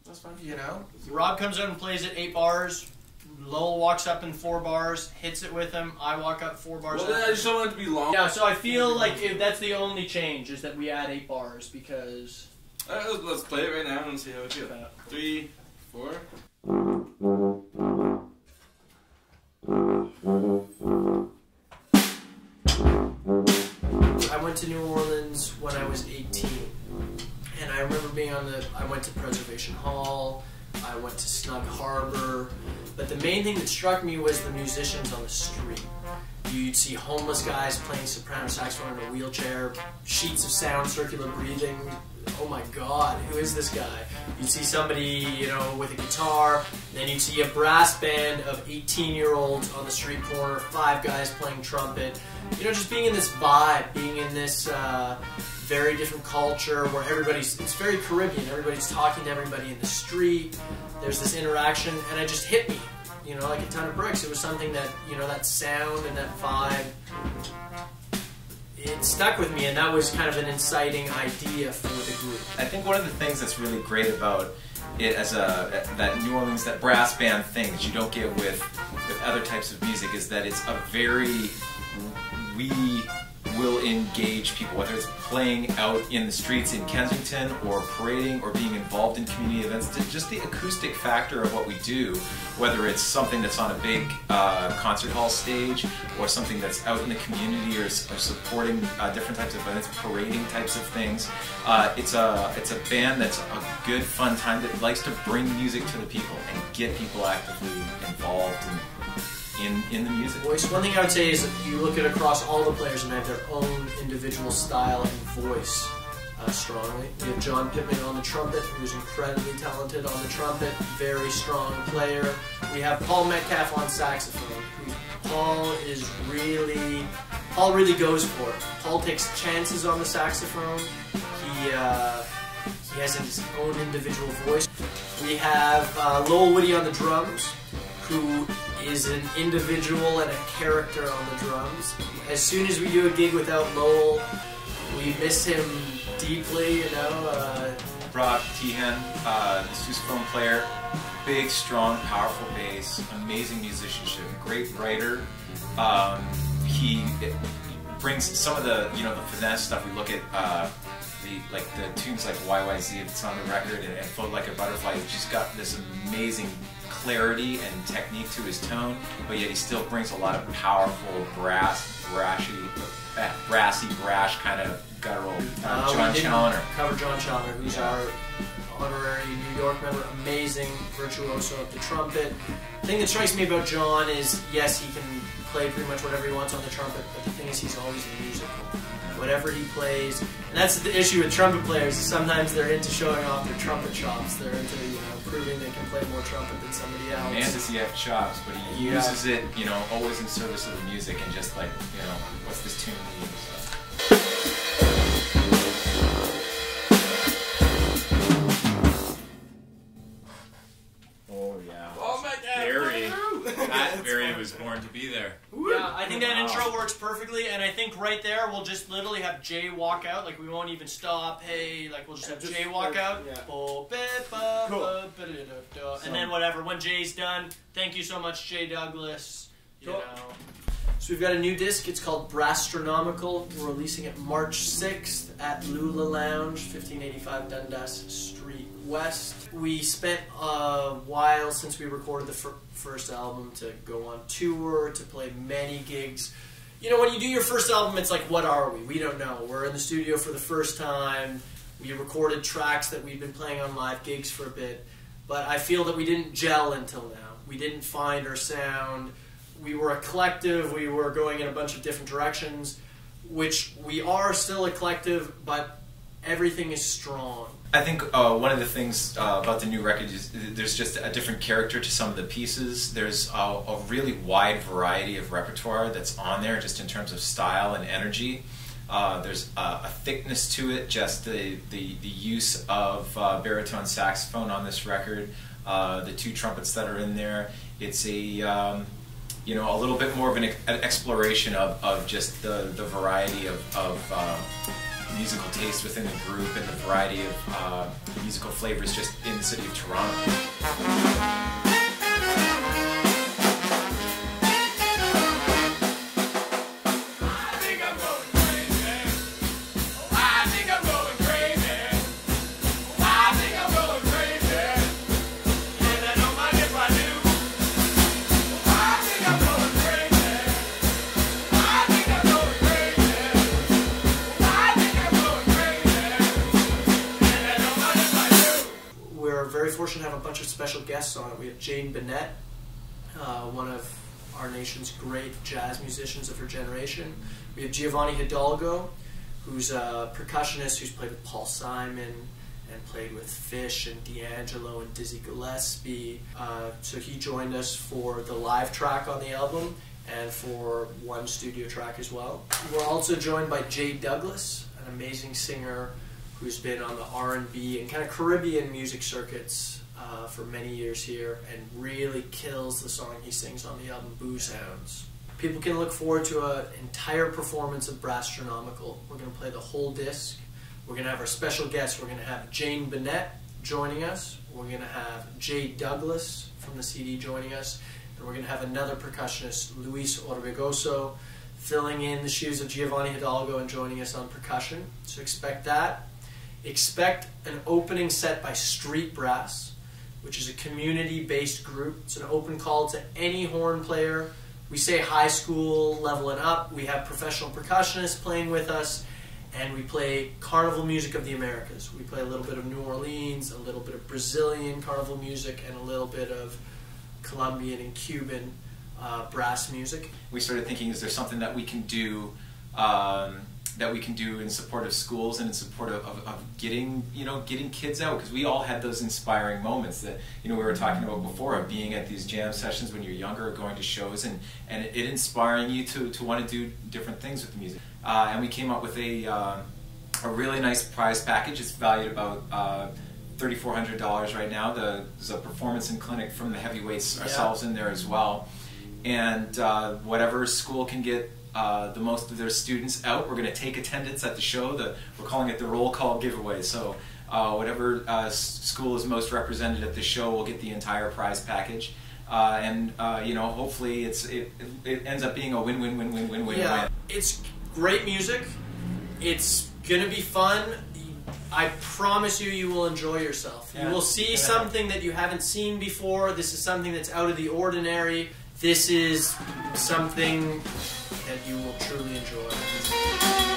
That's fun. You know? Rob comes out and plays at 8 bars. Lowell walks up in 4 bars, hits it with him. I walk up 4 bars. Well, then I just don't want it to be long. Yeah, so I feel like if that's the only change is that we add 8 bars because. Alright, let's play it right now and see how it feels. 3, 4. I went to New Orleans when I was 18, and I remember being I went to Preservation Hall, I went to Snug Harbor, but the main thing that struck me was the musicians on the street. You'd see homeless guys playing soprano saxophone in a wheelchair, sheets of sound, circular breathing. Oh my God, who is this guy? You'd see somebody, you know, with a guitar, then you'd see a brass band of 18-year-olds on the street corner, 5 guys playing trumpet. You know, just being in this vibe, being in this very different culture where it's very Caribbean. Everybody's talking to everybody in the street. There's this interaction, and it just hit me, you know, like a ton of bricks. It was something that, you know, that sound and that vibe, it stuck with me, and that was kind of an inciting idea for the group. I think one of the things that's really great about it as that New Orleans, that brass band thing that you don't get with other types of music is that it's a very, we will engage people, whether it's playing out in the streets in Kensington or parading or being involved in community events. Just the acoustic factor of what we do, whether it's something that's on a big concert hall stage or something that's out in the community or supporting different types of events, parading types of things. It's a band that's a good fun time that likes to bring music to the people and get people actively involved in the music. Voice. One thing I would say is that you look at across all the players and they have their own individual style and voice strongly. We have John Pittman on the trumpet, who's incredibly talented on the trumpet, very strong player. We have Paul Metcalfe on saxophone, Paul really goes for it. Paul takes chances on the saxophone. He has his own individual voice. We have Lowell Whitty on the drums, who is an individual and a character on the drums. As soon as we do a gig without Lowell, we miss him deeply, you know. Brought Teehan, the sousaphone player, big, strong, powerful bass, amazing musicianship, great writer. He brings some of the, you know, the finesse stuff. We look at the tunes like YYZ that's on the record and Float Like a Butterfly. He's just got this amazing clarity and technique to his tone, but yet he still brings a lot of powerful brassy, brash kind of guttural. Jon Challone. Cover Jon Challone, who's our honorary New York member, amazing virtuoso of the trumpet. The thing that strikes me about Jon is, yes, he can play pretty much whatever he wants on the trumpet, but the thing is he's always musical. Whatever he plays, and that's the issue with trumpet players, is sometimes they're into showing off their trumpet chops. They're into, you know, proving they can play more trumpet than somebody else. Man, does he have chops, but he uses it, you know, always in service of the music and just like, you know, what's this tune mean? Oh yeah. Oh my God! Barry was born to be there. Yeah, I think that intro works perfectly, and I think right there we'll just literally have Jay walk out. Like, we won't even stop. Hey, like, we'll just have Jay walk out. Yeah. And then whatever. When Jay's done, thank you so much, Jay Douglas. You know. So we've got a new disc. It's called Brasstronomical. We're releasing it March 6th at Lula Lounge, 1585 Dundas Street West. We spent a while since we recorded the first album to go on tour, to play many gigs. You know, when you do your first album, it's like, what are we? We don't know. We're in the studio for the first time. We recorded tracks that we've been playing on live gigs for a bit. But I feel that we didn't gel until now. We didn't find our sound. We were a collective. We were going in a bunch of different directions, which we are still a collective, but everything is strong. I think one of the things about the new record is there's just a different character to some of the pieces. There's a really wide variety of repertoire that's on there, just in terms of style and energy. There's a thickness to it, just the use of baritone saxophone on this record, the 2 trumpets that are in there. It's a you know, a little bit more of an exploration of just the variety of musical taste within the group and the variety of musical flavors just in the city of Toronto. Fortunate to have a bunch of special guests on it. We have Jane Bunnett, one of our nation's great jazz musicians of her generation. We have Giovanni Hidalgo, who's a percussionist who's played with Paul Simon and played with Fish and D'Angelo and Dizzy Gillespie. So he joined us for the live track on the album and for one studio track as well. We're also joined by Jay Douglas, an amazing singer who's been on the R&B and kind of Caribbean music circuits for many years here and really kills the song he sings on the album, Booze Hounds. People can look forward to an entire performance of Brasstronomical. We're going to play the whole disc. We're going to have our special guests. We're going to have Jane Bunnett joining us. We're going to have Jay Douglas from the CD joining us. And we're going to have another percussionist, Luis Orbegoso, filling in the shoes of Giovanni Hidalgo and joining us on percussion. So expect that. Expect an opening set by Street Brass, which is a community-based group. It's an open call to any horn player. We say high school level and up. We have professional percussionists playing with us, and we play carnival music of the Americas. We play a little bit of New Orleans, a little bit of Brazilian carnival music, and a little bit of Colombian and Cuban brass music. We started thinking, is there something that we can do in support of schools and in support of getting kids out, because we all had those inspiring moments that we were talking about before, of being at these jam sessions when you're younger, or going to shows and it inspiring you to want to do different things with the music. And we came up with a really nice prize package. It's valued about $3,400 right now. There's a performance and clinic from the heavyweights ourselves in there as well, and whatever school can get the most of their students out, we're going to take attendance at the show. We're calling it the roll call giveaway. So whatever school is most represented at the show will get the entire prize package, and hopefully it ends up being a win-win-win-win-win-win-win. Yeah, it's great music. It's going to be fun. I promise you will enjoy yourself. You will see something that you haven't seen before. This is something that's out of the ordinary. This is something that you will truly enjoy.